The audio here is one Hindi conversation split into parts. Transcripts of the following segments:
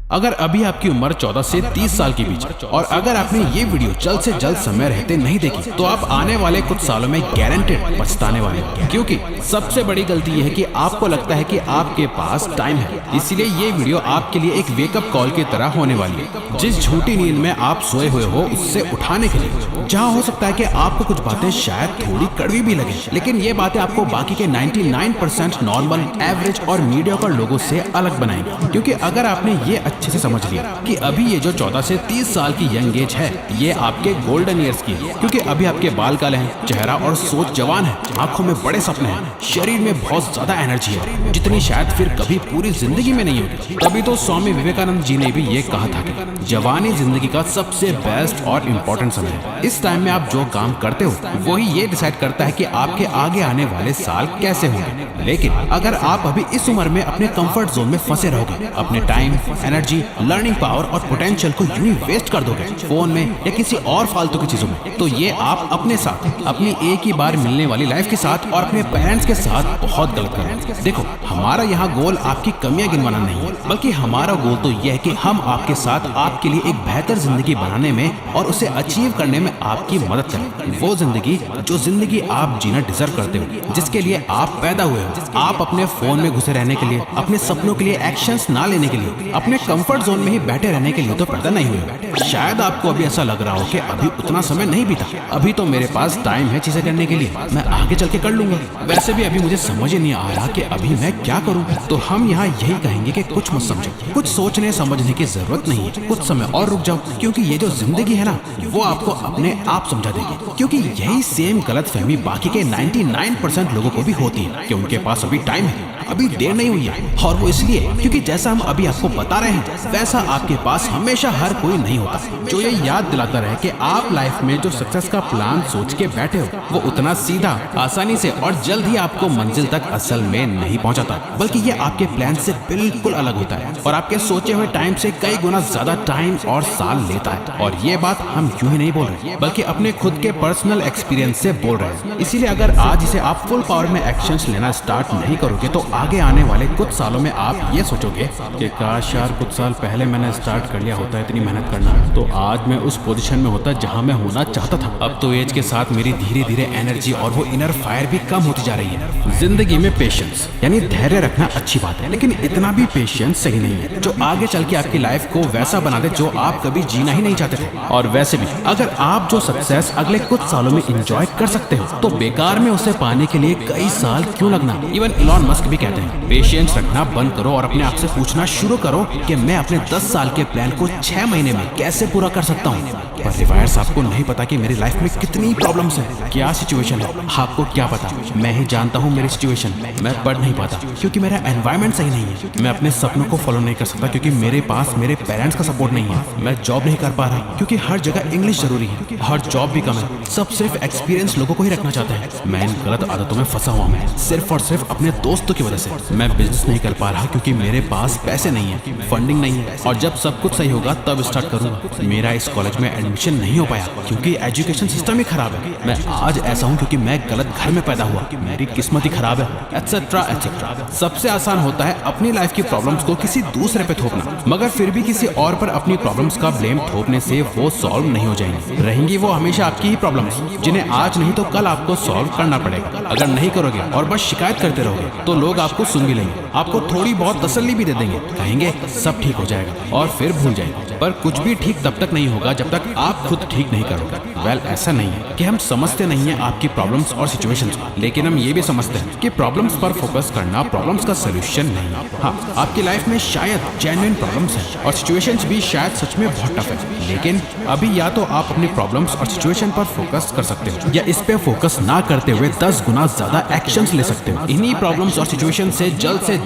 अगर अभी आपकी उम्र 14 से 30 साल के बीच है और अगर आपने ये वीडियो जल्द से जल्द समय रहते नहीं देखी तो आप आने वाले कुछ सालों में गारंटेड पछताने वाले हैं, क्योंकि सबसे बड़ी गलती यह है कि आपको लगता है कि आपके पास टाइम है। इसीलिए ये वीडियो आपके लिए एक वेकअप कॉल की तरह होने वाली है। जिस झूठी नींद में आप सोए हुए हो उससे उठाने के लिए, जहाँ हो सकता है कि आपको कुछ बातें शायद थोड़ी कड़वी भी लगे, लेकिन ये बातें आपको बाकी के 99% नॉर्मल, एवरेज और मीडियोकर लोगों से अलग बनाएंगी। क्योंकि अगर आपने ये अच्छे से समझ लिया कि अभी ये जो 14 से 30 साल की यंग एज है ये आपके गोल्डन ईयर्स की है, क्योंकि अभी आपके बाल काले हैं, चेहरा और सोच जवान है, आंखों में बड़े सपने हैं, शरीर में बहुत ज्यादा एनर्जी है जितनी शायद फिर कभी पूरी जिंदगी में नहीं होगी। तभी तो स्वामी विवेकानंद जी ने भी ये कहा था कि जवानी जिंदगी का सबसे बेस्ट और इम्पोर्टेंट समय है। इस टाइम में आप जो काम करते हो वही ये डिसाइड करता है कि आपके आगे आने वाले साल कैसे होंगे। लेकिन अगर आप अभी इस उम्र में अपने कंफर्ट जोन में फंसे रहोगे, अपने टाइम, एनर्जी, लर्निंग पावर और पोटेंशियल को यूं ही वेस्ट कर दोगे फोन में या किसी और फालतू की चीजों में, तो ये आप अपने साथ, अपनी एक ही बार मिलने वाली लाइफ के साथ और अपने पेरेंट्स के साथ बहुत गलत करें। देखो, हमारा यहाँ गोल आपकी कमियां गिनवाना नहीं है, बल्कि हमारा गोल तो यह है कि हम आपके साथ आपके लिए एक बेहतर जिंदगी बनाने में और उसे अचीव करने में आपकी मदद करें। वो जिंदगी जो जिंदगी आप जीना डिजर्व करते हो, जिसके लिए आप पैदा हुए हो। आप अपने फोन में घुसे रहने के लिए, अपने सपनों के लिए एक्शंस ना लेने के लिए, अपने कंफर्ट जोन में ही बैठे रहने के लिए तो पैदा नहीं हुए। शायद आपको अभी ऐसा लग रहा हो कि अभी उतना समय नहीं बीता, अभी तो मेरे पास टाइम है चीजें करने के लिए, मैं आगे चल के कर लूंगा। वैसे भी अभी मुझे समझ ही नहीं आ रहा कि अभी मैं क्या करूं। तो हम यहाँ यही कहेंगे कि कुछ मत समझो, कुछ सोचने समझने की जरूरत नहीं है, कुछ समय और रुक जाओ, क्योंकि ये जो जिंदगी है ना वो आपको अपने आप समझा देगी। क्योंकि यही सेम गलत फहमी बाकी के 99% लोगों को भी होती है कि उनके पास अभी टाइम है, अभी देर नहीं हुई है। और वो इसलिए क्योंकि जैसा हम अभी आपको बता रहे हैं वैसा आपके पास हमेशा हर कोई नहीं होता, जो ये याद दिलाता रहे कि आप लाइफ में जो सक्सेस का प्लान सोच के बैठे हो वो उतना सीधा, आसानी से और जल्द ही आपको मंजिल तक असल में नहीं पहुंचाता, बल्कि ये आपके प्लान से बिल्कुल अलग होता है और आपके सोचे हुए टाइम से कई गुना ज्यादा टाइम और साल लेता है। और ये बात हम यूं ही नहीं बोल रहे, बल्कि अपने खुद के पर्सनल एक्सपीरियंस से बोल रहे हैं। इसीलिए अगर आज इसे आप फुल पावर में एक्शंस लेना स्टार्ट नहीं करोगे तो आगे आने वाले कुछ सालों में आप ये सोचोगे कि काश यार कुछ साल पहले मैंने स्टार्ट कर लिया होता, इतनी मेहनत करना, तो आज मैं उस पोजीशन में होता जहां मैं होना चाहता था। अब तो एज के साथ मेरी धीरे धीरे एनर्जी और वो इनर फायर भी कम होती जा रही है। जिंदगी में पेशेंस यानी धैर्य रखना अच्छी बात है, लेकिन इतना भी पेशेंस सही नहीं है जो आगे चल के आपकी लाइफ को वैसा बना दे जो आप कभी जीना ही नहीं चाहते थे। और वैसे भी अगर आप जो सक्सेस अगले कुछ सालों में एंजॉय कर सकते हो तो बेकार में उसे पाने के लिए कई साल क्यों लगना। इवन इलॉन मस्क भी कहते हैं पेशेंस रखना बंद करो और अपने आप से पूछना शुरू करो कि मैं अपने 10 साल के प्लान को 6 महीने में कैसे पूरा कर सकता हूँ। पर रिवायर्स आपको नहीं पता कि मेरी लाइफ में कितनी प्रॉब्लम्स हैं, क्या सिचुएशन है। आपको क्या पता, मैं ही जानता हूँ मेरी सिचुएशन। मैं पढ़ नहीं पाता क्योंकि मेरा एनवायरनमेंट सही नहीं है, मैं अपने सपनों को फॉलो नहीं कर सकता क्योंकि मेरे पास मेरे पेरेंट्स का सपोर्ट नहीं है, मैं जॉब नहीं कर पा रहा क्योंकि हर जगह इंग्लिश जरूरी है, हर जॉब भी कम है, सब सिर्फ एक्सपीरियंस लोगों को ही रखना चाहते हैं। मैं इन गलत आदतों में फंसा हुआ हूँ सिर्फ और सिर्फ अपने दोस्तों की वजह से। मैं बिजनेस नहीं कर पा रहा क्योंकि मेरे पास पैसे नहीं है, फंडिंग नहीं है, और जब सब कुछ सही होगा तब स्टार्ट करूंगा। मेरा इस कॉलेज में एडमिशन नहीं हो पाया क्योंकि एजुकेशन सिस्टम ही खराब है। मैं आज ऐसा हूँ क्योंकि मैं गलत घर में पैदा हुआ, मेरी किस्मत ही खराब है, एटसेट्रा एटसेट्रा। सबसे आसान होता है अपनी लाइफ की प्रॉब्लम्स को किसी दूसरे पे थोपना, मगर फिर भी किसी और पर अपनी प्रॉब्लम्स का ब्लेम थोपने से वो सॉल्व नहीं हो जाएंगी। रहेंगी वो हमेशा आपकी ही प्रॉब्लम्स, जिन्हें आज नहीं तो कल आपको सॉल्व करना पड़ेगा। अगर नहीं करोगे और बस शिकायत करते रहोगे तो लोग आपको सुन भी लेंगे, आपको थोड़ी बहुत तसल्ली भी दे देंगे, कहेंगे सब ठीक हो जाएगा और फिर भूल जाएंगे। पर कुछ भी ठीक तब तक नहीं होगा जब तक आप खुद ठीक नहीं करोगे। वेल, ऐसा नहीं है कि हम समझते नहीं है आपकी प्रॉब्लम्स और सिचुएशंस को, लेकिन हम ये भी समझते हैं कि प्रॉब्लम्स पर फोकस करना प्रॉब्लम्स का सोल्यूशन नहीं है। हाँ, आपकी लाइफ में शायद जेन्युइन प्रॉब्लम्स हैं और सिचुएशंस भी शायद सच में बहुत टफ है, लेकिन अभी या तो आप अपनी प्रॉब्लम्स और सिचुएशन पर फोकस कर सकते हो या इस पे फोकस ना करते हुए 10 गुना ज्यादा एक्शंस ले सकते हो इन्हीं प्रॉब्लम्स और सिचुएशन से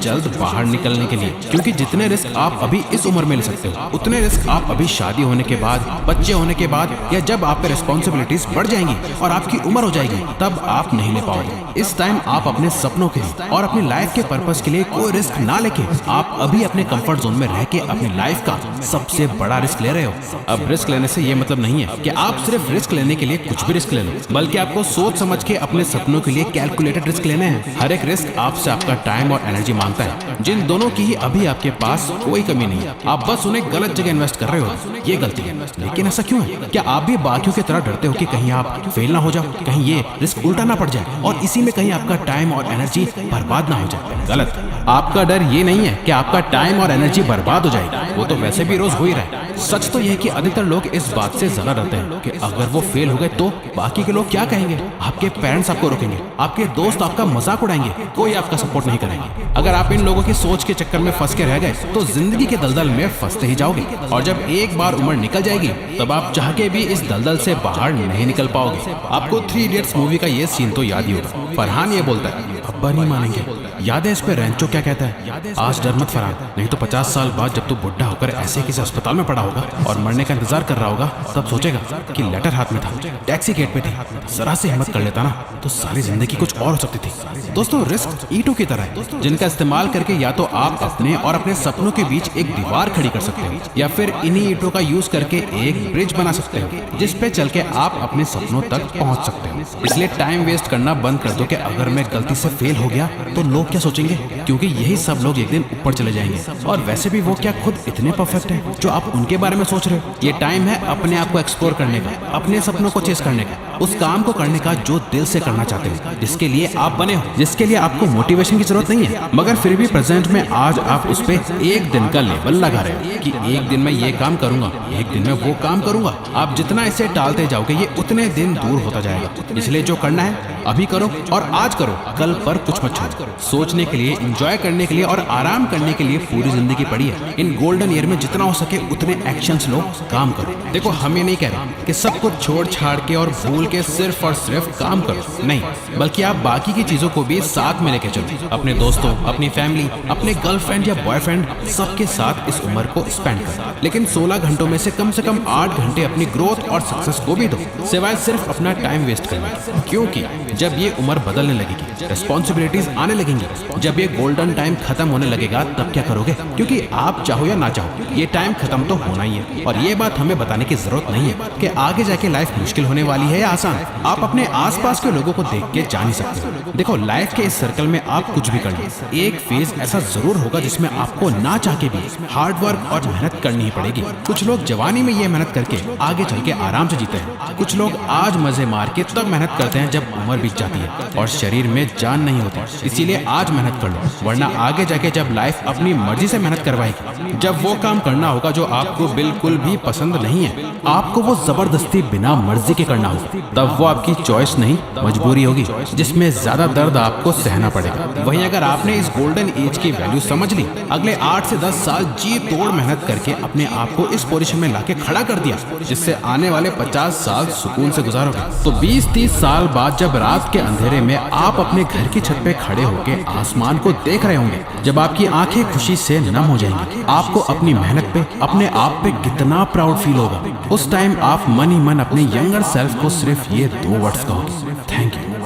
जल्द बाहर निकलने के लिए। क्योंकि जितने रिस्क आप अभी इस उम्र में ले सकते हो उतने रिस्क आप अभी शादी होने के बाद, बच्चे होने के बाद, या जब आप पे रिस्पॉन्सिबिलिटीज बढ़ जाएंगी और आपकी उम्र हो जाएगी तब आप नहीं ले पाओगे। इस टाइम आप अपने सपनों के लिए और अपनी लाइफ के पर्पस के लिए कोई रिस्क ना लेके आप अभी अपने कंफर्ट जोन में रह के अपनी लाइफ का सबसे बड़ा रिस्क ले रहे हो। अब रिस्क लेने से ये मतलब नहीं है कि आप सिर्फ रिस्क लेने के लिए कुछ भी रिस्क ले लो, बल्कि आपको सोच समझ के अपने सपनों के लिए कैलकुलेटेड रिस्क लेने हैं। हर एक रिस्क आपसे आपका टाइम और एनर्जी मांगता है, जिन दोनों की ही अभी आपके पास कोई कमी नहीं है, आप बस उन्हें गलत जगह इन्वेस्ट कर रहे हो, ये गलती है। लेकिन ऐसा क्यों है? क्या आप भी बाकियों की तरह डरते हो कि कहीं आप फेल ना हो जाओ, कहीं ये रिस्क उल्टा ना पड़ जाए और इसी में कहीं आपका टाइम और एनर्जी बर्बाद ना हो जाए? गलत। आपका डर ये नहीं है कि आपका टाइम और एनर्जी बर्बाद हो जाएगी, वो तो वैसे भी रोज हो ही रहा है। सच तो यह है कि अधिकतर लोग इस बात से ज्यादा डरते हैं कि अगर वो फेल हो गए तो बाकी के लोग क्या कहेंगे। आपके पेरेंट्स आपको रोकेंगे, आपके दोस्त आपका मजाक उड़ाएंगे, कोई आपका सपोर्ट नहीं करेंगे। अगर आप इन लोगों की सोच के चक्कर में फंस के रह गए तो जिंदगी के दलदल में फंसते ही जाओगे और जब एक बार उम्र निकल जाएगी तब आप चाह के भी इस दलदल से बाहर नहीं निकल पाओगे। आपको 3 इडियट्स मूवी का ये सीन तो याद ही होगा। फरहान ये बोलता है, अब्बा नहीं मानेंगे। याद है इस पे रेंचो क्या कहता है? आज डर मत फरहान, नहीं तो 50 साल बाद जब तू बुढ़ा होकर ऐसे किसी अस्पताल में पड़ा होगा और मरने का इंतजार कर रहा होगा तब सोचेगा कि लेटर हाथ में था, टैक्सी गेट पे थी, जरा से हिम्मत कर लेता ना तो सारी जिंदगी कुछ और हो सकती थी। दोस्तों, रिस्क ईंटों की तरह है जिनका इस्तेमाल करके या तो आप अपने और अपने सपनों के बीच एक दीवार खड़ी कर सकते हो या फिर इन्हीं ईंटों का यूज करके एक ब्रिज बना सकते हो जिस पे चल के आप अपने सपनों तक पहुंच सकते हो। इसलिए टाइम वेस्ट करना बंद कर दो कि अगर मैं गलती से फेल हो गया तो लोग क्या सोचेंगे, क्योंकि यही सब लोग एक दिन ऊपर चले जाएंगे। और वैसे भी वो क्या खुद इतने परफेक्ट हैं जो आप उनके बारे में सोच रहे हो? ये टाइम है अपने आप को एक्सप्लोर करने का, अपने सपनों को चेस करने का, उस काम को करने का जो दिल से करना चाहते हो, जिसके लिए आप बने हो, जिसके लिए आपको मोटिवेशन की जरूरत नहीं है। मगर फिर भी प्रेजेंट में आज आप उस पे एक दिन का लेबल लगा रहे हो कि एक दिन में ये काम करूंगा, एक दिन में वो काम करूंगा। आप जितना इसे टालते जाओगे ये उतने दिन दूर होता जाएगा। इसलिए जो करना है अभी करो और आज करो, कल पर कुछ मत छोड़ो। सोचने के लिए, एंजॉय करने के लिए और आराम करने के लिए पूरी जिंदगी पड़ी है। इन गोल्डन ईयर में जितना हो सके उतने एक्शंस लो, काम करो। देखो, हम ये नहीं कह रहे कि सब कुछ छोड़ छाड़ के और भूल के सिर्फ और सिर्फ काम करो, नहीं, बल्कि आप बाकी की चीजों को भी साथ में लेके चलो। अपने दोस्तों, अपनी फैमिली, अपने गर्लफ्रेंड या बॉयफ्रेंड, सबके साथ इस उम्र को स्पेंड करो। लेकिन 16 घंटों में से कम 8 घंटे अपनी ग्रोथ और सक्सेस को भी दो, सिवाय सिर्फ अपना टाइम वेस्ट करने के। क्योंकि जब ये उम्र बदलने लगेगी, रिस्पॉन्सिबिलिटीज आने लगेंगी, जब ये गोल्डन टाइम खत्म होने लगेगा तब क्या करोगे? क्योंकि आप चाहो या ना चाहो ये टाइम खत्म तो होना ही है। और ये बात हमें बताने की जरूरत नहीं है कि आगे जाके लाइफ मुश्किल होने वाली है या आसान। आप अपने आसपास के लोगों को देख के जान ही सकते हो। देखो, लाइफ के इस सर्कल में आप कुछ भी कर लो, एक फेज ऐसा जरूर होगा जिसमें आपको ना चाह के भी हार्ड वर्क और मेहनत करनी ही पड़ेगी। कुछ लोग जवानी में ये मेहनत करके आगे चल के आराम से जीते हैं, कुछ लोग आज मजे मार के तब मेहनत करते हैं जब उम्र बीत जाती है और शरीर में जान नहीं होती। इसीलिए आज मेहनत कर लो, वरना आगे जाके जब लाइफ अपनी मर्जी से मेहनत करवाएगी, जब वो काम करना होगा जो आपको बिल्कुल भी पसंद नहीं है, आपको वो जबरदस्ती बिना मर्जी के करना होगा, तब वो आपकी चॉइस नहीं मजबूरी होगी जिसमें ज्यादा दर्द आपको सहना पड़ेगा। वहीं अगर आपने इस गोल्डन एज की वैल्यू समझ ली, अगले 8 से 10 साल जी तोड़ मेहनत करके अपने आप को इस पोजीशन में लाके खड़ा कर दिया जिससे आने वाले 50 साल सुकून से गुजारोगे, तो 20-30 साल बाद जब रात के अंधेरे में आप अपने घर की छत पे खड़े होकर आसमान को देख रहे होंगे, जब आपकी आंखें खुशी से नम हो जाएंगी, आपको अपनी मेहनत पे, अपने आप पे कितना प्राउड फील होगा। उस टाइम आप मन ही मन अपने यंगर सेल्फ को सिर्फ ये 2 वर्ड्स कहोगे, थैंक यू।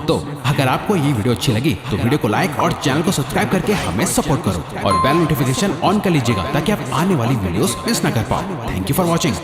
तो अगर आपको ये वीडियो अच्छी लगी तो वीडियो को लाइक और चैनल को सब्सक्राइब करके हमें सपोर्ट करो और बेल नोटिफिकेशन ऑन कर लीजिएगा ताकि आप आने वाली वीडियोस मिस ना कर पाओ। Thank you for watching.